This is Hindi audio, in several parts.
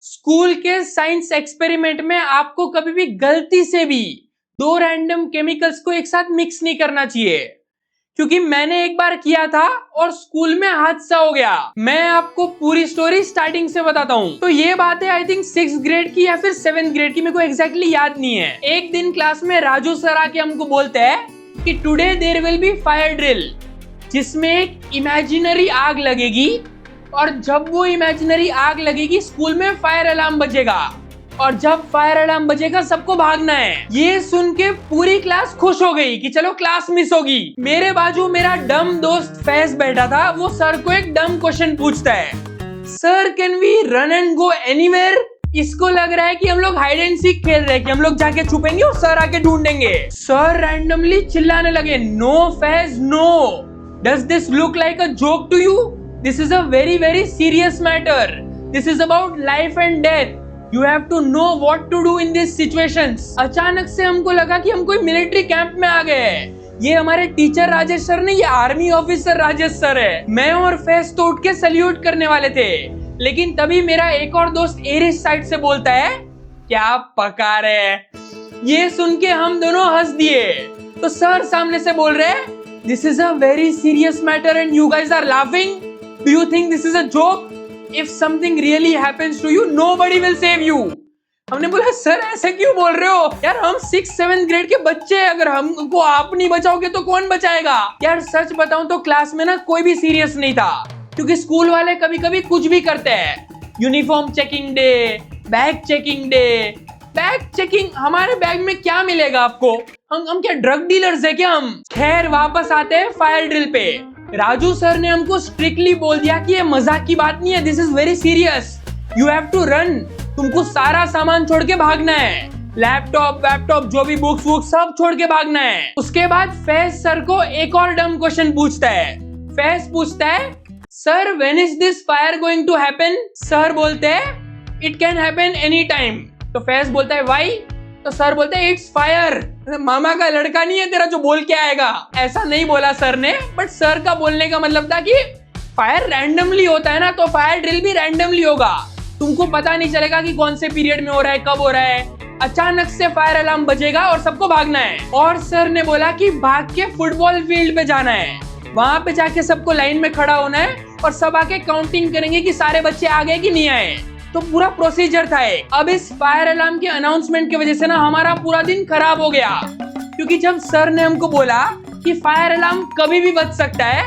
स्कूल के साइंस एक्सपेरिमेंट में आपको कभी भी गलती से भी दो रैंडम केमिकल्स को एक साथ मिक्स नहीं करना चाहिए, क्योंकि मैंने एक बार किया था और स्कूल में हादसा हो गया। मैं आपको पूरी स्टोरी स्टार्टिंग से बताता हूँ। तो ये बात है आई थिंक 6th ग्रेड की या फिर 7th ग्रेड की, मेरे को एग्जैक्टली याद नहीं है। एक दिन क्लास में राजू सर आके हमको बोलते हैं कि today there will be fire drill, जिसमें एक इमेजिनरी आग लगेगी और जब वो इमेजिनरी आग लगेगी स्कूल में फायर अलार्म बजेगा और जब फायर अलार्म बजेगा सबको भागना है। ये सुन के पूरी क्लास खुश हो गई कि चलो क्लास मिस होगी। मेरे बाजू मेरा डम दोस्त फैज बैठा था। वो सर को एक डम क्वेश्चन पूछता है, sir can we run and go anywhere. इसको लग रहा है कि हम लोग हाइड एंड सीक खेल रहे हैं, कि हम लोग जाके छुपेंगे और सर आके ढूंढेंगे। सर रैंडमली चिल्लाने लगे, no Faiz no, does this look like a joke to you? This is a very very serious matter. This is about life and death. You have to know what to do in these situations. अचानक से हमको लगा कि हम कोई मिलिट्री कैंप में आ गए हैं। ये हमारे टीचर राजेश सर नहीं, ये आर्मी ऑफिसर राजेश सर है। मैं और फैज तो उठ के सल्यूट करने वाले थे, लेकिन तभी मेरा एक और दोस्त एरिस साइड से बोलता है, क्या पका रहे हैं। ये सुन के हम दोनों हंस दिए। तो सर सामने से बोल रहे हैं, This is a very serious matter and you guys are laughing. Do you think this is a joke? If something really happens to you, nobody will save you. हमने बोला सर ऐसे क्यों बोल रहे हो यार, हम 6th-7th ग्रेड के बच्चे हैं, अगर हमको आप नहीं बचाओगे तो कौन बचाएगा। यार सच बताऊं तो क्लास में ना कोई भी सीरियस नहीं था, क्योंकि स्कूल वाले कभी कभी कुछ भी करते हैं। Uniform checking day, bag checking day. Bag checking, हमारे बैग में क्या मिलेगा आपको? हम क्या ड्रग डीलर्स है क्या हम? खैर वापस आते हैं फायर ड्रिल पे। राजू सर ने हमको स्ट्रिक्टली बोल दिया कि ये मजाक की बात नहीं है, this is very serious, you have to run. तुमको सारा सामान छोड़ के भागना है, लैपटॉप वैपटॉप जो भी बुक्स वुक्स सब छोड़ के भागना है। उसके बाद फैज सर को एक और डम क्वेश्चन पूछता है। फैज पूछता है, sir when is this fire going to happen? Sir बोलते हैं, it can happen any time. तो फैज बोलता है व्हाई? तो सर बोलते हैं, इट्स फायर। मामा का लड़का नहीं है तेरा जो बोल के आएगा। ऐसा नहीं बोला सर ने, बट सर का बोलने का मतलब था कि फायर रैंडमली होता है ना, तो फायर ड्रिल भी रैंडमली होगा। तुमको पता नहीं चलेगा कि कौन से पीरियड में हो रहा है, कब हो रहा है। अचानक से फायर अलार्म बजेगा और सबको भागना है। और सर ने बोला कि भाग के फुटबॉल फील्ड पे जाना है, वहां पे जाके सबको लाइन में खड़ा होना है और सब आके काउंटिंग करेंगे कि सारे बच्चे आ गए कि नहीं आए। तो पूरा प्रोसीजर था एक। अब इस फायर अलार्म के अनाउंसमेंट की वजह से ना हमारा पूरा दिन खराब हो गया, क्योंकि जब सर ने हमको बोला कि फायर अलार्म कभी भी बज सकता है,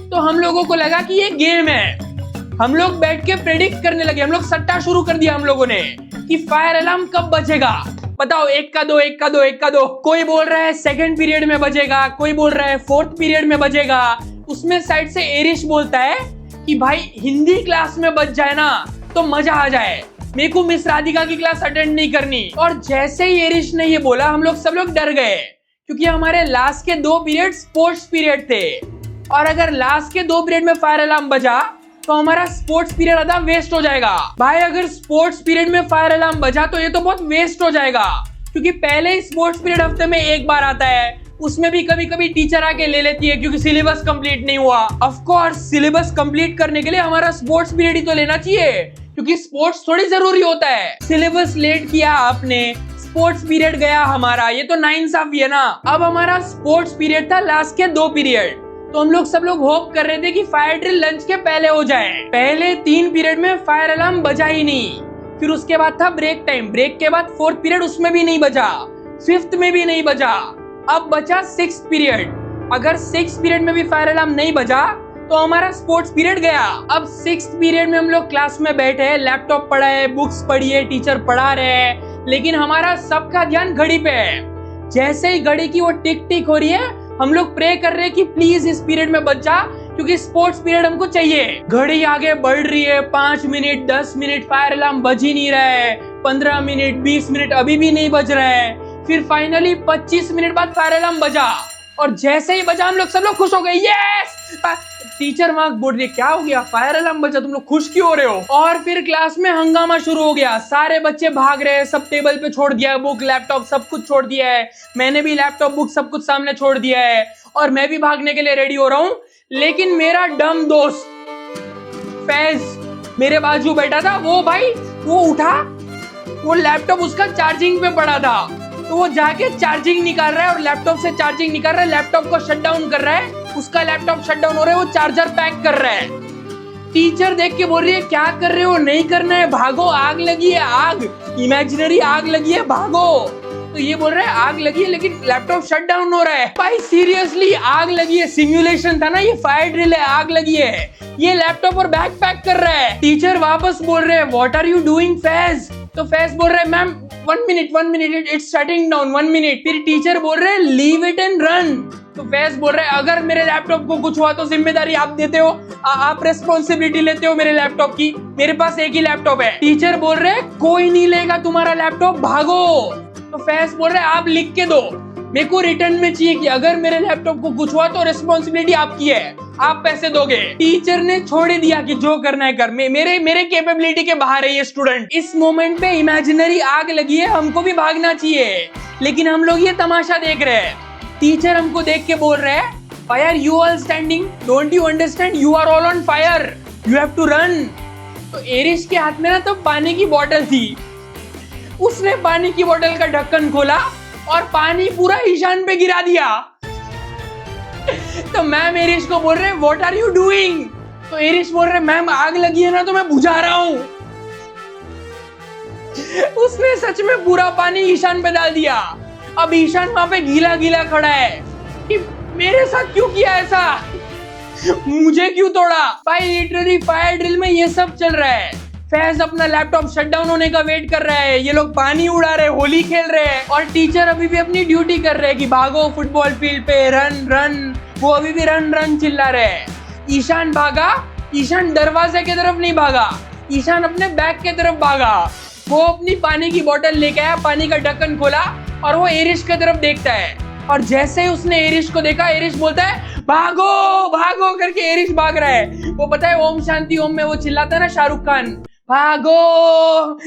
तो हम लोगों को लगा कि ये गेम है। हम लोग बैठ के प्रेडिक्ट करने लगे, हम लोग सट्टा शुरू कर दिया हम लोगों ने कि फायर अलार्म कब बजेगा। बताओ, एक का दो। कोई बोल रहा है 2nd पीरियड में बजेगा, कोई बोल रहा है 4th पीरियड में बजेगा। उसमें साइड से एरिश बोलता है कि भाई हिंदी क्लास में बज जाए ना तो मजा आ जाए, मेरे को मिस राधिका की क्लास अटेंड नहीं करनी। और जैसे ही एरिश ने ये बोला हम लोग सब लोग डर गए, क्योंकि हमारे लास्ट के 2 पीरियड स्पोर्ट्स पीरियड थे, और अगर लास्ट के 2 पीरियड में फायर अलार्म बजा तो हमारा स्पोर्ट्स पीरियड आधा वेस्ट हो जाएगा। भाई अगर स्पोर्ट्स पीरियड में फायर अलार्म बजा तो ये तो बहुत वेस्ट हो जाएगा, क्योंकि पहले ही स्पोर्ट्स पीरियड हफ्ते में एक बार आता है, उसमें भी कभी कभी टीचर आके ले लेती है क्योंकि सिलेबस कंप्लीट नहीं हुआ। ऑफ कोर्स सिलेबस कंप्लीट करने के लिए हमारा स्पोर्ट्स पीरियड ही तो लेना चाहिए, क्योंकि स्पोर्ट्स थोड़ी जरूरी होता है। सिलेबस लेट किया आपने, स्पोर्ट्स पीरियड गया हमारा, ये तो नाइंसाफी है ना। अब हमारा स्पोर्ट्स पीरियड था लास्ट के 2 पीरियड, तो हम लोग सब लोग होप कर रहे थे कि फायर ड्रिल लंच के पहले हो जाए। पहले 3 पीरियड में फायर अलार्म बजा ही नहीं, फिर उसके बाद था ब्रेक टाइम, ब्रेक के बाद 4th पीरियड, उसमें भी नहीं बजा, 5th में भी नहीं बजा, अब बचा 6th पीरियड। अगर 6th पीरियड में भी फायर अलार्म नहीं बजा तो हमारा स्पोर्ट्स पीरियड गया। अब 6th पीरियड में हम लोग क्लास में बैठे हैं, लैपटॉप पढ़ा है, बुक्स पढ़ी है, टीचर पढ़ा रहे हैं, लेकिन हमारा सबका ध्यान घड़ी पे है। जैसे ही घड़ी की वो टिक टिक हो रही है, हम लोग प्रे कर रहे हैं कि प्लीज इस पीरियड में बच जा, क्योंकि स्पोर्ट्स पीरियड हमको चाहिए। घड़ी आगे बढ़ रही है, 5 मिनट 10 मिनट, फायर अलार्म बज ही नहीं रहा है, 15 मिनट 20 मिनट अभी भी नहीं बज रहा है। फिर फाइनली 25 मिनट बाद फायर अलार्म बजा, और जैसे ही बजा हम लोग सब लोग खुश हो गए, यस। टीचर वहां बोल रही है, क्या हो गया, फायर अलार्म बजा, तुम लोग खुश क्यों हो रहे हो? और फिर क्लास में हंगामा शुरू हो गया, सारे बच्चे भाग रहे हैं, सब टेबल पे छोड़ दिया है, बुक लैपटॉप सब कुछ छोड़ दिया है। मैंने भी लैपटॉप बुक सब कुछ सामने छोड़ दिया है और मैं भी भागने के लिए रेडी हो रहा हूँ। लेकिन मेरा डम दोस्त फैज मेरे बाजू बैठा था, वो भाई वो उठा, वो लैपटॉप उसका चार्जिंग पे पड़ा था, तो वो जाके चार्जिंग निकाल रहा है और लैपटॉप से चार्जिंग निकाल रहा है, लैपटॉप को शट डाउन कर रहा है, उसका लैपटॉप शट डाउन हो रहा है, वो चार्जर पैक कर रहा है। टीचर देख के बोल रही है क्या कर रहे हो, नहीं करना है, भागो, आग लगी है, आग, इमेजिनरी आग लगी है, भागो। तो ये बोल रहा है आग लगी है लेकिन लैपटॉप शट डाउन हो रहा है। भाई सीरियसली आग लगी है, सिमुलेशन था ना, ये फायर ड्रिल है, आग लगी है, ये लैपटॉप और बैग पैक कर रहा है। टीचर वापस बोल रहे हैं what are you doing Faiz, तो फैज बोल रहा है ma'am 1 minute it's shutting down 1 minute. फिर टीचर बोल रहे हैं लीव इट एंड रन, तो फैज बोल रहे हैं अगर मेरे लैपटॉप को कुछ हुआ तो जिम्मेदारी आप देते हो, आप रेस्पॉन्सिबिलिटी लेते हो मेरे लैपटॉप की, मेरे पास एक ही लैपटॉप है। टीचर बोल रहे हैं कोई नहीं लेगा तुम्हारा लैपटॉप, भागो। तो फैज बोल रहे हैं आप लिख के दो, मेरे को रिटर्न में चाहिए कि अगर मेरे लैपटॉप को कुछ हुआ तो रिस्पॉन्सिबिलिटी आपकी है, आप पैसे दोगे। टीचर ने छोड़ दिया कि जो करना है कर, मेरे कैपेबिलिटी के बाहर है ये स्टूडेंट। इस मोमेंट पे इमेजिनरी आग लगी है, हमको भी भागना चाहिए, लेकिन हम लोग ये तमाशा देख रहे हैं। टीचर हमको देख के बोल रहे हैं why are you all standing, don't you understand, you are all on fire, you have to run. तो एरिश के हाथ में ना तो पानी की बोतल थी, उसने पानी की बोतल का ढक्कन खोला और पानी पूरा ईशान पे गिरा दिया। तो मैम एरिश को बोल रहे हैं व्हाट आर यू डूइंग, तो एरिश बोल रहे मैम आग लगी है ना तो मैं बुझा रहा हूं। उसने सच में पूरा पानी ईशान पे डाल दिया। अब ईशान वहां पे गीला गीला खड़ा है कि मेरे साथ क्यों किया ऐसा, मुझे क्यों तोड़ा। भाई लिटरली फायर ड्रिल में ये सब चल रहा है। फैज अपना लैपटॉप शट डाउन होने का वेट कर रहा है, ये लोग पानी उड़ा रहे, होली खेल रहे हैं, और टीचर अभी भी अपनी ड्यूटी कर रहे हैं कि भागो फुटबॉल फील्ड पे, रन रन, वो अभी भी रन रन चिल्ला रहे हैं। ईशान भागा, ईशान दरवाजे की तरफ नहीं भागा, ईशान अपने बैग की तरफ भागा। वो अपनी पानी की बोतल लेके आया, पानी का ढक्कन खोला और वो एरिश की तरफ देखता है, और जैसे ही उसने एरिश को देखा, एरिश बोलता है भागो भागो करके एरिश भाग रहा है। वो पता है ओम शांति ओम में वो चिल्लाता है ना शाहरुख खान, भागो,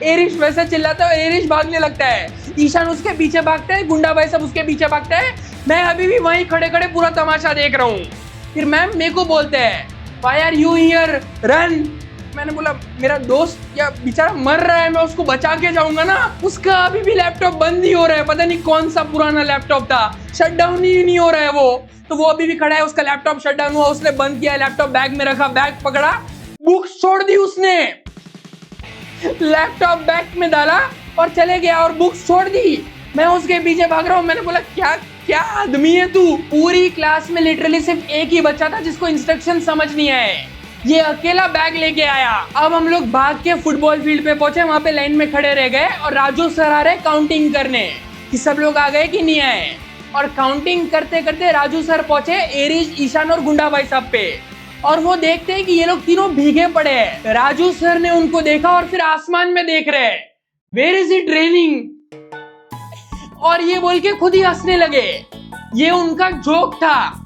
एरिश वैसा चिल्लाता है, एरिश भागने लगता है। ईशान उसके पीछे भागता है, गुंडा भाई सब उसके पीछे भागता है। मैं अभी भी वहीं खड़े खड़े पूरा तमाशा देख रहा हूँ। फिर मैम मेरे को बोलते हैं why are you here, run. मैंने बोला मेरा दोस्त या बेचारा मर रहा है, मैं उसको बचा के जाऊंगा ना। उसका अभी भी लैपटॉप बंद ही हो रहा है, पता नहीं कौन सा पुराना लैपटॉप था, शट डाउन ही नहीं हो रहा है वो। तो वो अभी भी खड़ा है, उसका लैपटॉप शट डाउन हुआ, उसने बंद किया, लैपटॉप बैग में रखा, बैग पकड़ा, बुक्स छोड़ दी उसने, लैपटॉप बैग में डाला और चले गया और बुक्स छोड़ दी। मैं उसके पीछे भाग रहा हूँ। मैंने बोला क्या क्या आदमी है तू। पूरी क्लास में लिटरली सिर्फ एक ही बच्चा था जिसको इंस्ट्रक्शन समझ नहीं आए, ये अकेला बैग लेके आया। अब हम लोग भाग के फुटबॉल फील्ड पे पहुंचे, वहां पे लाइन में खड़े रह गए और राजू सर आ रहे काउंटिंग करने कि सब लोग आ गए कि नहीं आए। और काउंटिंग करते करते राजू सर पहुंचे एरिश, ईशान और गुंडा भाई साहब पे, और वो देखते हैं कि ये लोग तीनों भीगे पड़े हैं। राजू सर ने उनको देखा और फिर आसमान में देख रहे हैं, वेयर इज इट रेनिंग, और ये बोल के खुद ही हंसने लगे। ये उनका जोक था,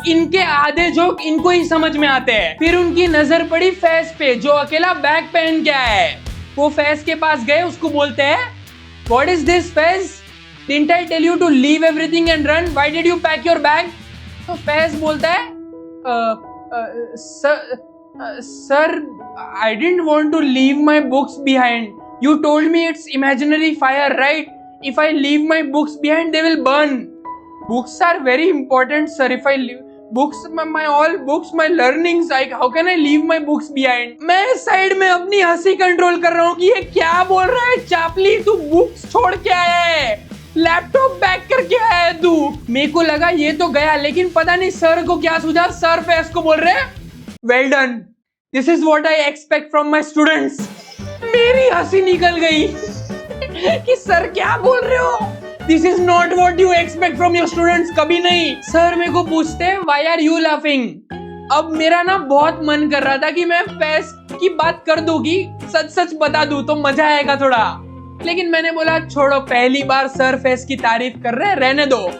इनके आधे जोक इनको ही समझ में आते हैं। फिर उनकी नजर पड़ी फैज पे जो अकेला बैग पहन के आया है। वो फैज के पास गए, उसको बोलते हैं what is this Faiz, didn't I tell you to leave everything and run, why did you pack your bag. तो फैज बोलता है sir I didn't want to leave my books behind, you told me it's imaginary fire right, if I leave my books behind they will burn, books are very important sir, if I leave books, my all books, my learnings, like how can I leave my books behind। मैं साइड में अपनी हंसी कंट्रोल कर रहा हूँ कि ये क्या बोल रहा है चापली, तू बुक्स छोड़ के आया है, लैपटॉप बैक करके आया है तू। मेरे को लगा ये तो गया, लेकिन पता नहीं सर को क्या सूझा, सर फैज को बोल रहे well done, this is what I expect from my students. मेरी हंसी निकल गई कि सर क्या बोल रहे हो, This is not what you expect from your students, कभी नहीं। सर मेरे को पूछते हैं why are you laughing। अब मेरा ना बहुत मन कर रहा था कि मैं फैज की बात कर दूं, कि सच सच बता दूं तो मजा आएगा थोड़ा, लेकिन मैंने बोला छोड़ो, पहली बार सर फैज की तारीफ कर रहे हैं, रहने दो,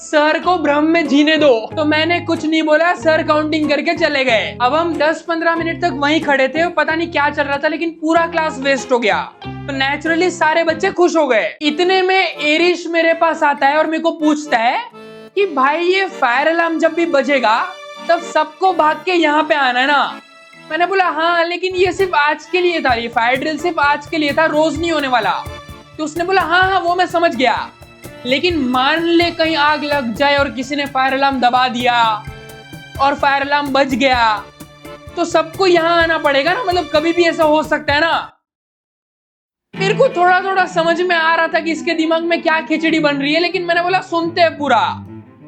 सर को भ्रम में जीने दो। तो मैंने कुछ नहीं बोला, सर काउंटिंग करके चले गए। अब हम 10-15 मिनट तक वहीं खड़े थे, पता नहीं क्या चल रहा था, लेकिन पूरा क्लास वेस्ट हो गया। तो नेचुरली सारे बच्चे खुश हो गए। इतने में एरिश मेरे पास आता है और मेरे को पूछता है कि भाई ये फायर अलार्म जब भी बजेगा तब सबको भाग के यहाँ पे आना है ना। मैंने बोला हाँ, लेकिन ये सिर्फ आज के लिए था, ये फायर ड्रिल सिर्फ आज के लिए था, रोज नहीं होने वाला। तो उसने बोला हाँ हाँ वो मैं समझ गया, लेकिन मान ले कहीं आग लग जाए और किसी ने फायर अलार्म दबा दिया और फायर अलार्म बज गया, तो सबको यहाँ आना पड़ेगा ना, मतलब कभी भी ऐसा हो सकता है ना। मेरे को थोड़ा थोड़ा समझ में आ रहा था कि इसके दिमाग में क्या खिचड़ी बन रही है, लेकिन मैंने बोला सुनते हैं पूरा।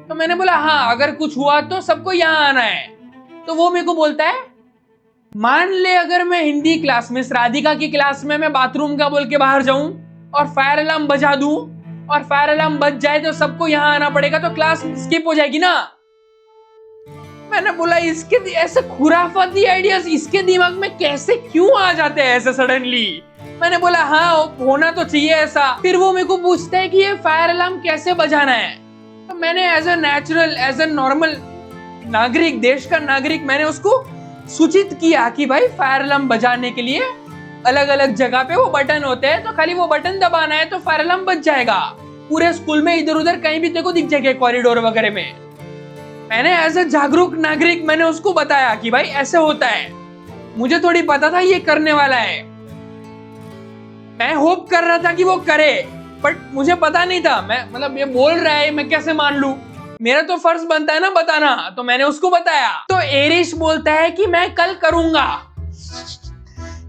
तो मैंने बोला हाँ, अगर कुछ हुआ तो सबको यहाँ आना है। तो वो मेरे को बोलता है मान ले अगर मैं हिंदी क्लास में राधिका की क्लास में मैं बाथरूम का बोल के बाहर जाऊं और फायर अलार्म बजा दूं और फायर अलार्म बज जाए तो सबको यहाँ आना पड़ेगा, तो क्लास स्किप हो जाएगी ना। मैंने बोला इसके ऐसे खुराफाती आइडियाज इसके दिमाग में कैसे क्यों आ जाते हैं ऐसे सडनली। मैंने बोला हाँ होना तो चाहिए ऐसा। फिर वो मेरे को पूछता है कि ये फायर अलार्म कैसे बजाना है। तो मैंने as a natural as a normal नागरिक, देश का नागरिक, मैंने उसको सूचित किया कि भाई फायर अलार्म बजाने के लिए अलग अलग जगह पे वो बटन होते हैं, तो खाली वो बटन दबाना है तो फायर अलार्म बज जाएगा। पूरे स्कूल में इधर उधर कहीं भी तेको दिख जाएगा, कॉरिडोर वगैरह में। मैंने एज अ जागरूक नागरिक मैंने उसको बताया कि भाई ऐसे होता है। मुझे थोड़ी पता था ये करने वाला है, मैं होप कर रहा था कि वो करे, बट मुझे पता नहीं था। मैं मतलब ये बोल रहा है, मैं कैसे मान लूं? मेरा तो फर्ज बनता है ना बताना, तो मैंने उसको बताया। तो एरिश बोलता है कि मैं कल करूंगा,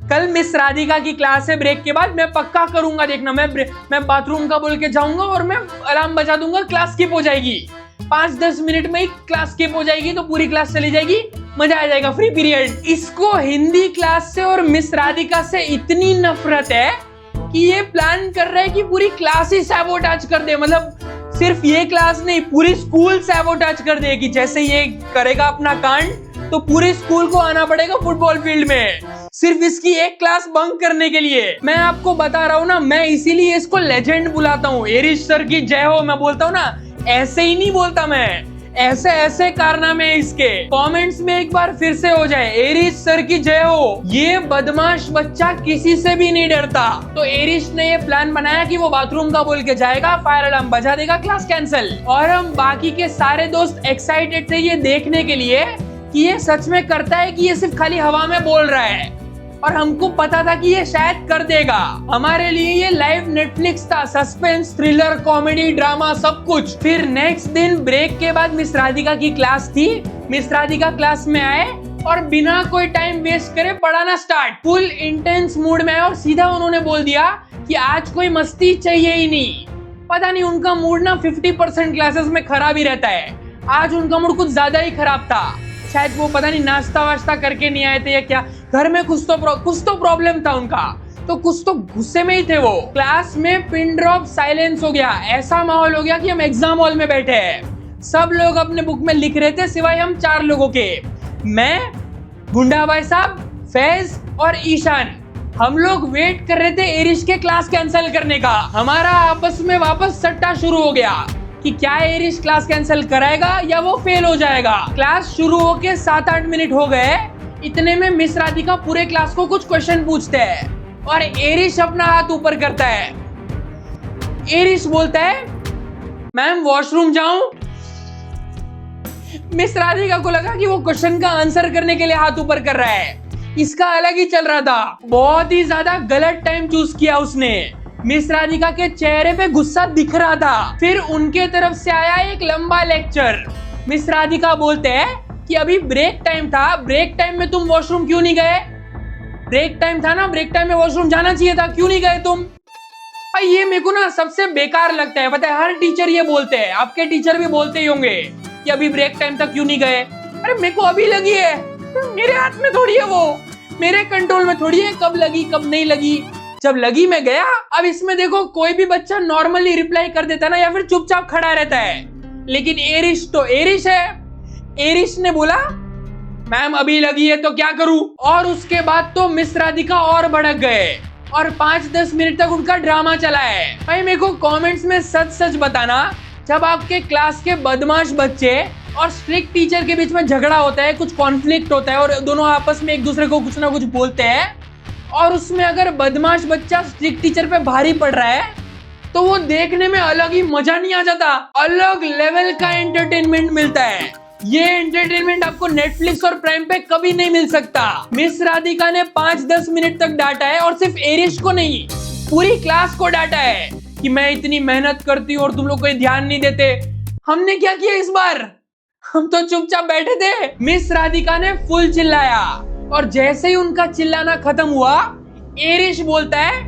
कल मिस राधिका की क्लास है ब्रेक के बाद, मैं पक्का करूंगा, देखना मैं बाथरूम का बोल के जाऊंगा और मैं अलार्म बजा दूंगा, क्लास स्किप हो जाएगी, 5-10 मिनट में ही क्लास स्किप हो जाएगी, तो पूरी क्लास चली जाएगी, मजा आ जाएगा, फ्री पीरियड। इसको हिंदी क्लास से और मिस राधिका से इतनी नफरत है कि ये प्लान कर रहा है कि पूरी क्लास ही सैबोटाज कर दे। मतलब सिर्फ ये क्लास नहीं, पूरी स्कूल सैबोटाज कर दे कि जैसे ये करेगा अपना कांड तो पूरे स्कूल को आना पड़ेगा फुटबॉल फील्ड में, सिर्फ इसकी एक क्लास बंक करने के लिए। मैं आपको बता रहा हूँ ना, मैं इसीलिए इसको लेजेंड बुलाता हूँ। एरिश सर की जय हो। मैं बोलता हूँ ना, ऐसे ही नहीं बोलता मैं, ऐसे ऐसे कारनामे इसके। कमेंट्स में एक बार फिर से हो जाए, एरिश सर की जय हो। ये बदमाश बच्चा किसी से भी नहीं डरता। तो एरिश ने ये प्लान बनाया कि वो बाथरूम का बोल के जाएगा, फायर अलार्म बजा देगा, क्लास कैंसिल। और हम बाकी के सारे दोस्त एक्साइटेड थे ये देखने के लिए कि ये सच में करता है कि ये सिर्फ खाली हवा में बोल रहा है, और हमको पता था कि ये शायद कर देगा। हमारे लिए ये लाइव नेटफ्लिक्स था, सस्पेंस, थ्रिलर, कॉमेडी, ड्रामा, सब कुछ। फिर नेक्स्ट दिन ब्रेक के बाद मिस राधिका की क्लास थी। मिस राधिका क्लास में आए और बिना कोई टाइम वेस्ट करे पढ़ाना स्टार्ट। फुल इंटेंस मूड में, और सीधा उन्होंने बोल दिया कि आज कोई मस्ती चाहिए ही नहीं। पता नहीं उनका मूड ना 50% क्लासेस में खराब ही रहता है, आज उनका मूड कुछ ज्यादा ही खराब था। शायद वो पता नहीं नाश्ता वाश्ता करके नहीं आए थे या क्या, घर में कुछ तो प्रॉब्लम था उनका, तो कुछ तो गुस्से में ही थे वो। क्लास में पिन ड्रॉप साइलेंस हो गया, ऐसा माहौल हो गया कि हम एग्जाम हॉल में बैठे हैं। सब लोग अपने बुक में लिख रहे थे सिवाय हम 4 लोगों के, मैं, गुंडा भाई साहब, फैज और ईशान। हम लोग वेट कर रहे थे एरिश के क्लास कैंसिल करने का। हमारा आपस में वापस सट्टा शुरू हो गया कि क्या एरिश क्लास कैंसिल कराएगा या वो फेल हो जाएगा। क्लास शुरू होके 7-8 मिनट हो गए, इतने में मिस राधिका पूरे क्लास को कुछ क्वेश्चन पूछते हैं और एरिश अपना हाथ ऊपर करता है। एरिश बोलता है मैम वॉशरूम जाऊं। मिस राधिका को लगा कि वो क्वेश्चन का आंसर करने के लिए हाथ ऊपर कर रहा है, इसका अलग ही चल रहा था। बहुत ही ज्यादा गलत टाइम चूज किया उसने। मिस राधिका के चेहरे पे गुस्सा दिख रहा था। फिर उनके तरफ से आया एक लंबा लेक्चर। मिस राधिका बोलते हैं कि अभी ब्रेक टाइम था, ब्रेक टाइम में तुम वॉशरूम क्यों नहीं गए? ब्रेक टाइम था ना, ब्रेक टाइम में वॉशरूम जाना चाहिए था, क्यों नहीं गए तुम? भाई ये मेरे को ना सबसे बेकार लगता है, पता है हर टीचर ये बोलते हैं, आपके टीचर भी बोलते ही होंगे कि अभी ब्रेक टाइम था क्यों नहीं गए। अरे मेरे को अभी लगी है, मेरे हाथ में थोड़ी है वो, मेरे कंट्रोल में थोड़ी है कब लगी कब नहीं लगी। जब लगी मैं गया। अब इसमें देखो कोई भी बच्चा नॉर्मली रिप्लाई कर देता ना या फिर चुपचाप खड़ा रहता है, लेकिन एरिश तो एरिश है। एरिश ने बोला मैम अभी लगी है तो क्या करूं? और उसके बाद तो मिस राधिका और भड़क गए और 5-10 मिनट तक उनका ड्रामा चला है। भाई मेरे को कमेंट्स में सच सच बताना, जब आपके क्लास के बदमाश बच्चे और स्ट्रिक्ट टीचर के बीच में झगड़ा होता है, कुछ कॉन्फ्लिक्ट होता है और दोनों आपस में एक दूसरे को कुछ ना कुछ बोलते हैं, और उसमें अगर बदमाश बच्चा स्ट्रिक्ट टीचर पे भारी पड़ रहा है तो वो देखने में अलग ही मजा नहीं आ जाता, अलग लेवल का एंटरटेनमेंट मिलता है। ये एंटरटेनमेंट आपको नेटफ्लिक्स और प्राइम पे कभी नहीं मिल सकता। मिस राधिका ने 5-10 मिनट तक डांटा है, और सिर्फ एरिश को नहीं, पूरी क्लास को डांटा है कि मैं इतनी मेहनत करती हूँ और तुम लोग कोई ध्यान नहीं देते। हमने क्या किया इस बार? हम तो चुपचाप बैठे थे। मिस राधिका ने फुल चिल्लाया, और जैसे ही उनका चिल्लाना खत्म हुआ, एरिश बोलता है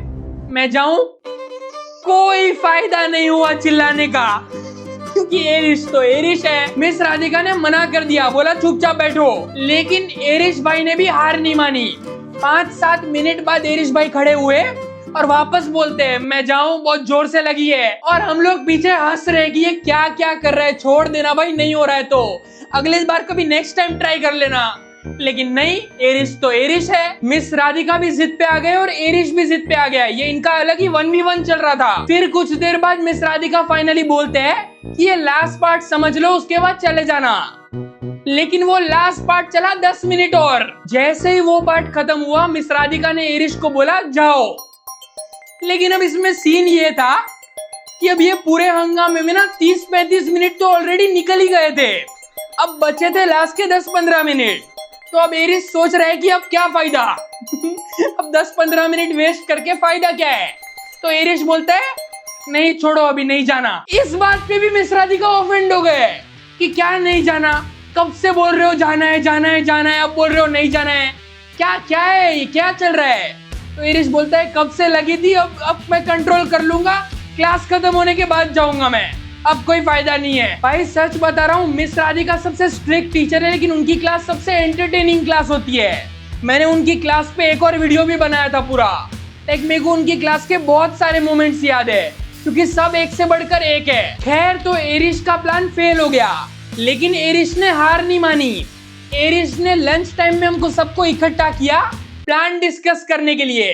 मैं जाऊं? कोई फायदा नहीं हुआ चिल्लाने का, क्योंकि एरिश तो एरिश है। मिस राधिका ने मना कर दिया, बोला चुपचाप बैठो। लेकिन एरिश भाई ने भी हार नहीं मानी। 5-7 मिनट बाद एरिश भाई खड़े हुए और वापस बोलते हैं मैं जाऊं, बहुत जोर से लगी है। और हम लोग पीछे हंस रहे कि ये क्या क्या कर रहा है, छोड़ देना भाई, नहीं हो रहा है तो अगले बार कभी नेक्स्ट टाइम ट्राई कर लेना। लेकिन नहीं, एरिश तो एरिश है। मिस राधिका भी जिद पे आ गए और एरिश भी जिद पे आ गया। ये इनका अलग ही 1v1 चल रहा था। फिर कुछ देर बाद मिस राधिका फाइनली बोलते हैं कि ये लास्ट पार्ट समझ लो, उसके बाद चले जाना। लेकिन वो लास्ट पार्ट चला 10 मिनट और। जैसे ही वो पार्ट खत्म हुआ, मिस राधिका ने एरिश को बोला जाओ। लेकिन अब इसमें सीन ये था कि अब ये पूरे हंगामे में ना 30-35 मिनट तो ऑलरेडी निकल ही गए थे। अब बचे थे लास्ट के 10-15 मिनट। तो अब एरिश सोच रहा है कि अब क्या फायदा अब 10-15 मिनट वेस्ट करके फायदा क्या है? तो एरिश बोलता है नहीं छोड़ो, अभी नहीं जाना। इस बात पे भी मिस राधिका ऑफेंड हो गए कि क्या नहीं जाना, कब से बोल रहे हो जाना है जाना है जाना है, अब बोल रहे हो नहीं जाना है, क्या क्या है, ये क्या चल रहा है? तो एरिश बोलता है कब से लगी थी, अब मैं कंट्रोल कर लूंगा, क्लास खत्म होने के बाद जाऊंगा मैं, अब कोई फायदा नहीं है। भाई सच बता रहा हूँ, मिस राधिका सबसे स्ट्रिक्ट टीचर है, लेकिन उनकी क्लास सबसे एंटरटेनिंग क्लास होती है। मैंने उनकी क्लास पे एक और वीडियो भी बनाया था पूरा। लाइक मेरे को उनकी क्लास के बहुत सारे मोमेंट्स याद है, क्योंकि सब एक से बढ़कर एक है। खैर, तो एरिश का प्लान फेल हो गया, लेकिन एरिश ने हार नहीं मानी। एरिश ने लंच टाइम में हमको सबको इकट्ठा किया प्लान डिस्कस करने के लिए।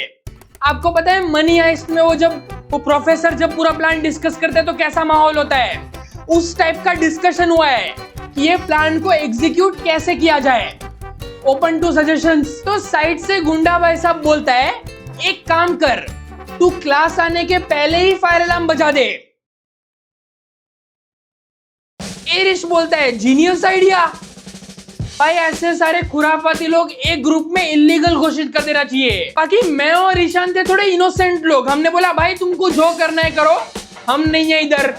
आपको पता है मनी हाइस्ट में वो प्रोफेसर जब पूरा प्लान डिस्कस करते हैं तो कैसा माहौल होता है, उस टाइप का डिस्कशन हुआ है कि ये प्लान को एग्जीक्यूट कैसे किया जाए। Open to suggestions. तो साइड से गुंडा भाई साहब बोलता है एक काम कर, तू क्लास आने के पहले ही फायर अलार्म बजा दे। एरिश बोलता है जीनियस आइडिया। भाई ऐसे सारे खुराफाती लोग एक ग्रुप में इलीगल घोषित कर देना चाहिए। बाकी मैं और ईशान थे थोड़े इनोसेंट लोग। हमने बोला भाई तुमको जो करना है करो, हम नहीं है इधर,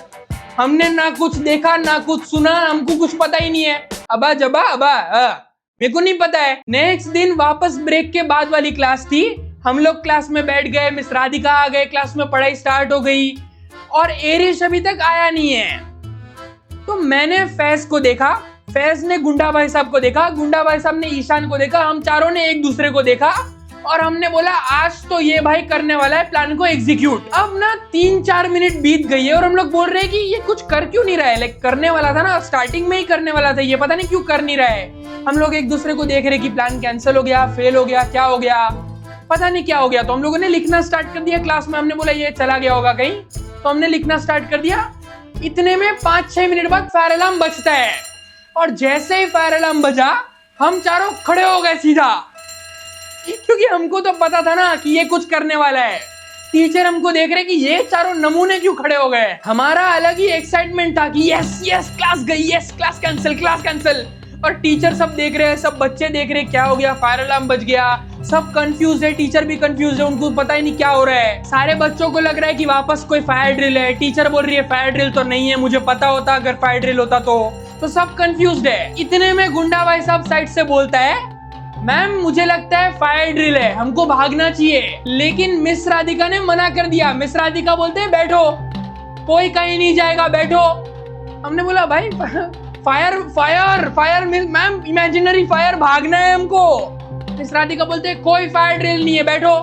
हमने ना कुछ देखा ना कुछ सुना, हमको कुछ पता ही नहीं है। अबा जबा अबा मेरे को नहीं पता है। नेक्स्ट दिन वापस ब्रेक के बाद वाली क्लास थी। हम लोग क्लास में बैठ गए, मिस राधिका आ गए, क्लास में पढ़ाई स्टार्ट हो गई और एरिश अभी तक आया नहीं है। तो मैंने फैज को देखा, फैज ने गुंडा भाई साहब को देखा, गुंडा भाई साहब ने ईशान को देखा, हम चारों ने एक दूसरे को देखा और हमने बोला आज तो ये भाई करने वाला है प्लान को एग्जीक्यूट। अब ना 3-4 मिनट बीत गई है और हम लोग बोल रहे हैं कि ये कुछ कर क्यों नहीं रहा है। लाइक करने वाला था ना, स्टार्टिंग में ही करने वाला था, ये पता नहीं क्यों कर नहीं रहा है। हम लोग एक दूसरे को देख रहे कि प्लान कैंसिल हो गया, फेल हो गया, क्या हो गया, पता नहीं क्या हो गया। तो हम लोगों ने लिखना स्टार्ट कर दिया क्लास में। हमने बोला ये चला गया होगा कहीं, तो हमने लिखना स्टार्ट कर दिया। इतने में 5-6 मिनट बाद फायर अलार्म बजता है और जैसे ही फायर अलार्म बजा हम चारों खड़े हो गए सीधा, क्योंकि हमको तो पता था ना कि ये कुछ करने वाला है। टीचर हमको देख रहे कि ये चारों नमूने क्यों खड़े हो गए। हमारा अलग ही एक्साइटमेंट था कि यस यस क्लास गई, yes class cancel, class cancel. और टीचर सब देख रहे हैं, सब बच्चे देख रहे हैं क्या हो गया, फायर अलार्म बज गया। सब कंफ्यूज है, टीचर भी कंफ्यूज है, उनको पता ही नहीं क्या हो रहा है। सारे बच्चों को लग रहा है कि वापस कोई फायर ड्रिल है। टीचर बोल रही है फायर ड्रिल तो नहीं है, मुझे पता होता अगर फायर ड्रिल होता तो सब कंफ्यूज्ड है। इतने में गुंडा भाई साहब साइड से बोलता है मैम मुझे लगता है फायर ड्रिल है, हमको भागना चाहिए। लेकिन मिस राधिका ने मना कर दिया। मिस राधिका बोलते हैं बैठो, कोई कहीं नहीं जाएगा, बैठो। हमने बोला भाई fire fire fire ma'am imaginary fire, भागना है हमको। मिस राधिका बोलते हैं कोई फायर ड्रिल नहीं है, बैठो।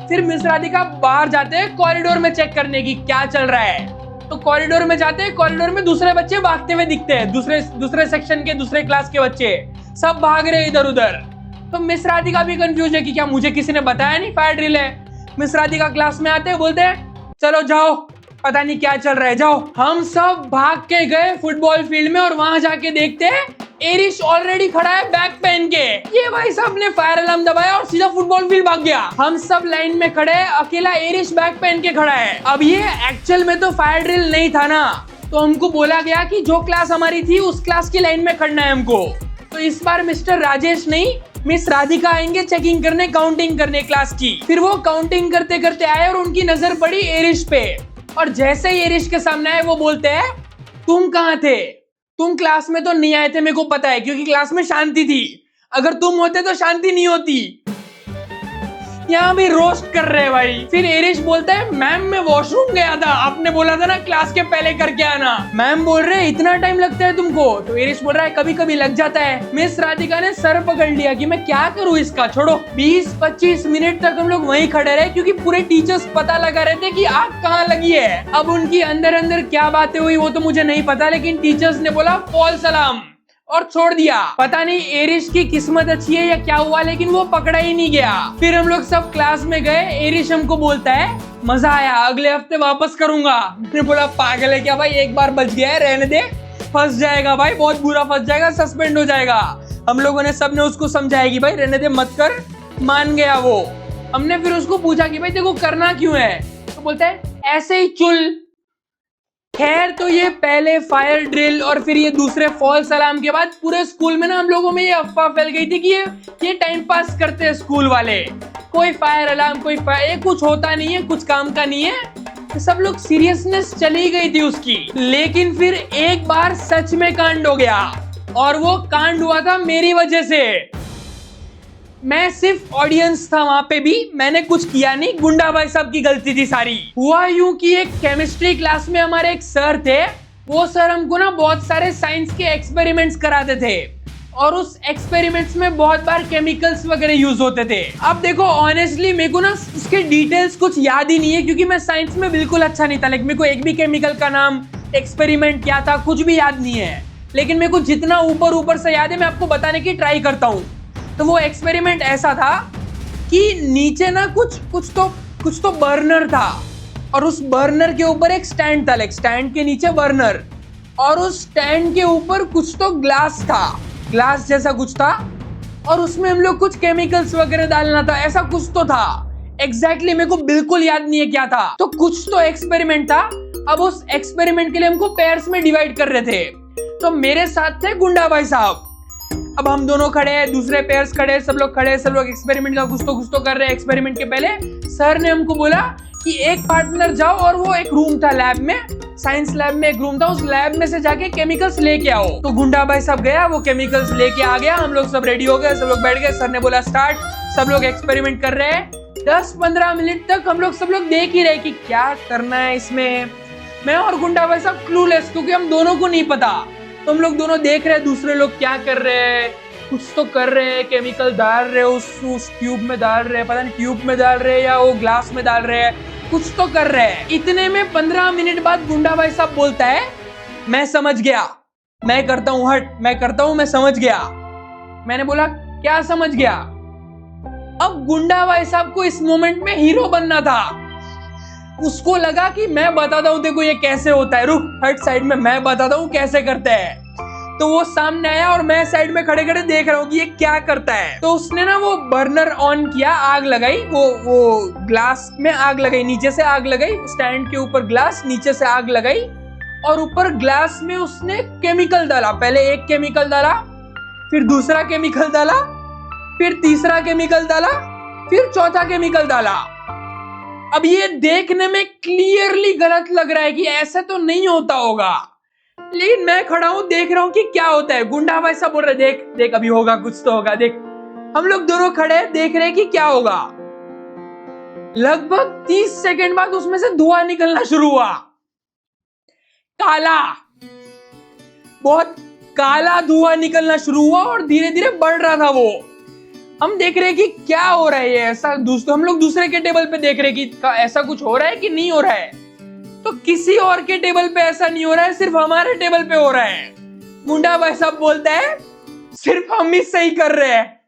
फिर मिस राधिका बाहर जाते हैं कॉरिडोर में चेक करने की क्या चल रहा है। तो कॉरिडोर में जाते हैं, कॉरिडोर में दूसरे बच्चे भागते हुए दिखते हैं, दूसरे सेक्शन के दूसरे क्लास के बच्चे सब भाग रहे हैं इधर उधर। तो मिस राधिका भी कंफ्यूज है कि क्या मुझे किसी ने बताया नहीं फायर ड्रिल है। मिस राधिका क्लास में आते हैं, बोलते हैं चलो जाओ, पता नहीं क्या चल रहा है, जाओ। हम सब भाग के गए फुटबॉल फील्ड में और वहां जाके देखते हैं एरिश ऑलरेडी खड़ा है बैग पहन के। ये भाई साहब ने फायर अलार्म दबाया और सीधा फुटबॉल फील्ड भाग गया। हम सब लाइन में खड़े हैं, अकेला एरिश बैग पहन के खड़ा है। अब ये एक्चुअल में तो फायर ड्रिल नहीं था ना, तो हमको बोला गया कि जो क्लास हमारी थी उस क्लास की लाइन में खड़ना है हमको। तो इस बार मिस्टर राजेश नहीं, मिस राधिका आएंगे चेकिंग करने, काउंटिंग करने क्लास की। फिर वो काउंटिंग करते करते आए और उनकी नजर पड़ी एरिश पे, और जैसे ही एरिश के सामने आए वो बोलते हैं, तुम कहाँ थे? तुम क्लास में तो नहीं आए थे, मेरे को पता है, क्योंकि क्लास में शांति थी। अगर तुम होते तो शांति नहीं होती। यहाँ भी रोस्ट कर रहे हैं भाई। फिर एरिश बोलता है, मैम मैं वॉशरूम गया था, आपने बोला था ना क्लास के पहले करके आना। मैम बोल रहे हैं इतना टाइम लगता है तुमको? तो एरिश बोल रहा है कभी कभी लग जाता है। मिस राधिका ने सर पकड़ लिया कि मैं क्या करूँ इसका, छोड़ो। 20-25 मिनट तक हम लोग वहीं खड़े रहे, क्योंकि पूरे टीचर्स पता लगा रहे थे कि आग कहाँ लगी है। अब उनकी अंदर अंदर क्या बातें हुई वो तो मुझे नहीं पता, लेकिन टीचर्स ने बोला फॉल्स अलार्म और छोड़ दिया। पता नहीं एरिश की किस्मत अच्छी है या क्या हुआ, लेकिन वो पकड़ा ही नहीं गया। फिर हम लोग सब क्लास में गए। एरिश हमको बोलता है, मजा आया, अगले हफ्ते वापस करूंगा। मैंने बोला पागल है क्या भाई, एक बार बच गया है, रहने दे, फंस जाएगा भाई, बहुत बुरा फंस जाएगा, सस्पेंड हो जाएगा। हम लोगों ने सबने उसको समझाया कि भाई रहने दे, मत कर। मान गया वो। हमने फिर उसको पूछा कि भाई देखो करना क्यों है? तो बोलता है ऐसे ही चुल। खैर, तो ये पहले फायर ड्रिल और फिर ये दूसरे फॉल्स अलार्म के बाद पूरे स्कूल में ना हम लोगों में ये अफवाह फैल गई थी कि ये टाइम पास करते हैं स्कूल वाले। कोई फायर अलार्म, कोई फायर, कुछ होता नहीं है, कुछ काम का नहीं है। तो सब लोग सीरियसनेस चली गई थी उसकी। लेकिन फिर एक बार सच में कांड हो गया, और वो कांड हुआ था मेरी वजह से। मैं सिर्फ ऑडियंस था वहां पे भी, मैंने कुछ किया नहीं, गुंडा भाई साहब की गलती थी सारी। हुआ यूं कि एक केमिस्ट्री क्लास में हमारे एक सर थे। वो सर हमको ना बहुत सारे साइंस के एक्सपेरिमेंट्स कराते थे, और उस एक्सपेरिमेंट्स में बहुत बार केमिकल्स वगैरह यूज होते थे। अब देखो ऑनेस्टली मेरे को ना उसके डिटेल्स कुछ याद ही नहीं है, क्योंकि मैं साइंस में बिल्कुल अच्छा नहीं था। लेकिन मेरे को एक भी केमिकल का नाम, एक्सपेरिमेंट क्या था, कुछ भी याद नहीं है। लेकिन मेरे को जितना ऊपर ऊपर से याद है मैं आपको बताने की ट्राई करता हूँ। तो वो एक्सपेरिमेंट ऐसा था कि नीचे ना कुछ तो बर्नर था, और उस बर्नर के ऊपर एक स्टैंड था, लाइक स्टैंड के नीचे बर्नर, और उस स्टैंड के ऊपर कुछ तो ग्लास था, ग्लास जैसा कुछ था, और उसमें हम लोग कुछ केमिकल्स वगैरह डालना था, ऐसा कुछ तो था। एग्जैक्टली मेरे को बिल्कुल याद नहीं है क्या था। तो कुछ तो एक्सपेरिमेंट था। अब उस एक्सपेरिमेंट के लिए हमको पेयर्स में डिवाइड कर रहे थे। तो मेरे साथ थे गुंडा भाई साहब। अब हम दोनों खड़े हैं, दूसरे पेयर्स खड़े, सब लोग खड़े, सब लोग एक्सपेरिमेंट का कुछ तो कर रहे हैं। एक्सपेरिमेंट के पहले सर ने हमको बोला कि एक पार्टनर जाओ, और वो एक रूम था लैब में, साइंस लैब में एक रूम था, उस लैब में से जाके केमिकल्स लेके आओ। तो गुंडा भाई सब गया, वो केमिकल्स लेके आ गया। हम लोग सब रेडी हो गए, सब लोग बैठ गए। सर ने बोला स्टार्ट। सब लोग एक्सपेरिमेंट कर रहे हैं। 10-15 मिनट तक हम लोग देख ही रहे कि क्या करना है इसमें। मैं और गुंडा भाई सब क्लूलेस, क्योंकि हम दोनों को नहीं पता। तो हम लोग दोनों देख रहे हैं दूसरे लोग क्या कर रहे हैं, कुछ तो कर रहे हैं, केमिकल डाल रहे हैं, उस ट्यूब में डाल रहे हैं, पता नहीं ट्यूब में डाल रहे हैं या वो ग्लास में डाल रहे हैं, कुछ तो कर रहे हैं। इतने में 15 मिनट बाद गुंडा भाई साहब बोलता है, मैं समझ गया, मैं करता हूँ, हट, मैं करता हूँ, मैं समझ गया। मैंने बोला क्या समझ गया? अब गुंडा भाई साहब को इस मोमेंट में हीरो बनना था। उसको लगा कि मैं बताता हूं देखो ये कैसे होता है, रुक हट साइड में, मैं बताता हूं कैसे करते हैं। तो वो सामने आया और मैं साइड में खड़े खड़े देख रहा हूँ कि ये क्या करता है। तो उसने ना वो बर्नर ऑन किया, आग लगाई, वो ग्लास में आग लगाई, नीचे से आग लगाई, स्टैंड के ऊपर ग्लास, नीचे से आग लगाई, और ऊपर ग्लास में उसने केमिकल डाला। पहले एक केमिकल डाला, फिर दूसरा केमिकल डाला, फिर तीसरा केमिकल डाला, फिर चौथा केमिकल डाला। अब ये देखने में क्लियरली गलत लग रहा है कि ऐसा तो नहीं होता होगा, लेकिन मैं खड़ा हूं देख रहा हूं कि क्या होता है। गुंडा भाई सब बोल रहे देख देख अभी होगा, कुछ तो होगा, देख। हम लोग दोनों खड़े देख रहे कि क्या होगा। लगभग 30 सेकंड बाद उसमें से धुआं निकलना शुरू हुआ, काला, बहुत काला धुआं निकलना शुरू हुआ, और धीरे धीरे बढ़ रहा था वो। हम देख रहे कि क्या हो रहा है ये, ऐसा हम लोग दूसरे के टेबल पे देख रहे कि ऐसा कुछ हो रहा है कि नहीं हो रहा है। तो किसी और के टेबल पे ऐसा नहीं हो रहा है, सिर्फ हमारे टेबल पे हो रहा है। मुंडा भाई साहब बोलता है सिर्फ हम ही सही कर रहे हैं।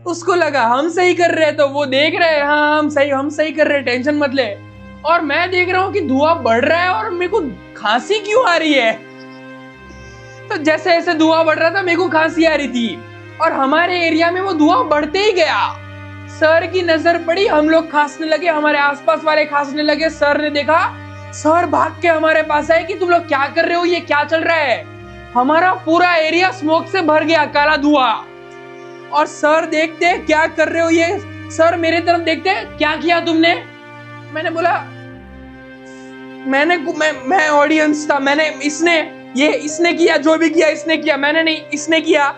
उसको लगा हम सही कर रहे हैं, तो वो देख रहे हैं हाँ हम सही कर रहे हैं, टेंशन मत ले। और मैं देख रहा हूं कि धुआं बढ़ रहा है, और मेरे को खांसी क्यों आ रही है। तो जैसे जैसे धुआं बढ़ रहा था मेरे को खांसी आ रही थी, और हमारे एरिया में वो धुआं बढ़ते ही गया। सर की नजर पड़ी, हम लोग खांसने लगे, हमारे आसपास वाले खांसने लगे। सर ने देखा सर भाग के हमारे पास आए कि तुम लोग क्या कर रहे हो, ये क्या चल रहा है। हमारा पूरा एरिया स्मोक से भर गया, काला धुआं। और सर देखते क्या कर रहे हो ये, सर मेरे तरफ देखते क्या किया तुमने। मैंने बोला मैं ऑडियंस था, इसने किया, जो भी किया इसने किया, मैंने नहीं, इसने किया।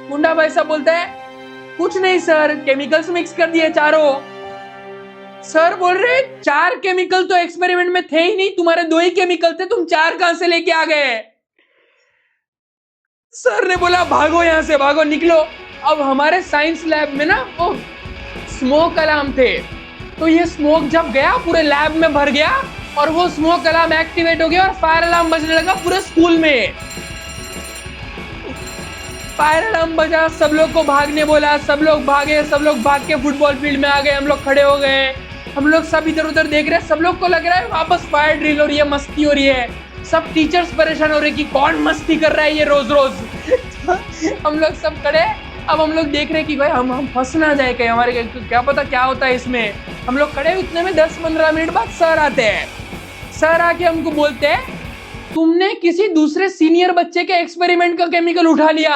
मुंडा भाई साहब बोलता है कुछ नहीं सर, केमिकल्स मिक्स कर दिए चारों। सर बोल रहे 4 केमिकल तो एक्सपेरिमेंट में थे ही नहीं, तुम्हारे 2 ही केमिकल थे, तुम 4 कहां से लेके आ गए। सर ने बोला भागो यहां से, भागो, निकलो। अब हमारे साइंस लैब में ना वो स्मोक अलार्म थे, तो ये स्मोक जब गया पूरे लैब में भर गया और वो स्मोक अलार्म एक्टिवेट हो गया और फायर अलार्म बजने लगा पूरे स्कूल में। फायर अलार्म बजा, सब लोग को भागने बोला, सब लोग भागे, सब लोग भाग के फुटबॉल फील्ड में आ गए। हम लोग खड़े हो गए, हम लोग सब इधर उधर देख रहे हैं। सब लोग को लग रहा है वापस फायर ड्रिल हो रही है, मस्ती हो रही है। सब टीचर्स परेशान हो रहे कि कौन मस्ती कर रहा है ये रोज रोज। हम लोग सब खड़े, अब हम लोग देख रहे कि भाई हम फंस ना जाए कहीं, हमारे क्या पता क्या होता है इसमें। हम लोग खड़े, उतने में 10-15 मिनट बाद सर आते हैं। सर आके हमको बोलते हैं तुमने किसी दूसरे सीनियर बच्चे के एक्सपेरिमेंट का केमिकल उठा लिया।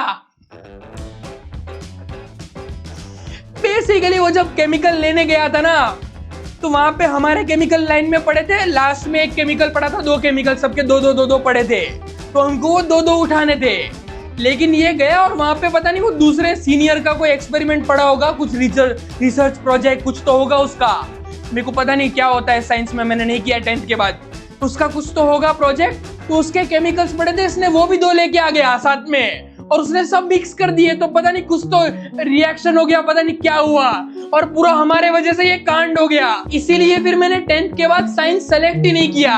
बेसिकली वो जब केमिकल लेने गया था ना, तो वहां पे हमारे केमिकल लाइन में पड़े थे, लास्ट में एक केमिकल पड़ा था, 2 केमिकल, सबके 2-2 पड़े थे, तो हमको वो 2-2 उठाने थे। लेकिन ये गया और वहां पे पता नहीं वो दूसरे सीनियर का कोई एक्सपेरिमेंट पड़ा होगा, कुछ रिसर्च प्रोजेक्ट कुछ तो होगा उसका। मेरे को पता नहीं क्या होता है साइंस में, मैंने नहीं किया 10th के बाद। उसका कुछ तो होगा प्रोजेक्ट, तो उसके केमिकल्स पड़े थे, इसने वो भी 2 लेके आ गया साथ में और उसने सब मिक्स कर दिए। तो पता नहीं कुछ तो रिएक्शन हो गया, पता नहीं क्या हुआ, और पूरा हमारे वजह से ये कांड हो गया। इसीलिए फिर मैंने 10th के बाद साइंस सेलेक्ट ही नहीं किया।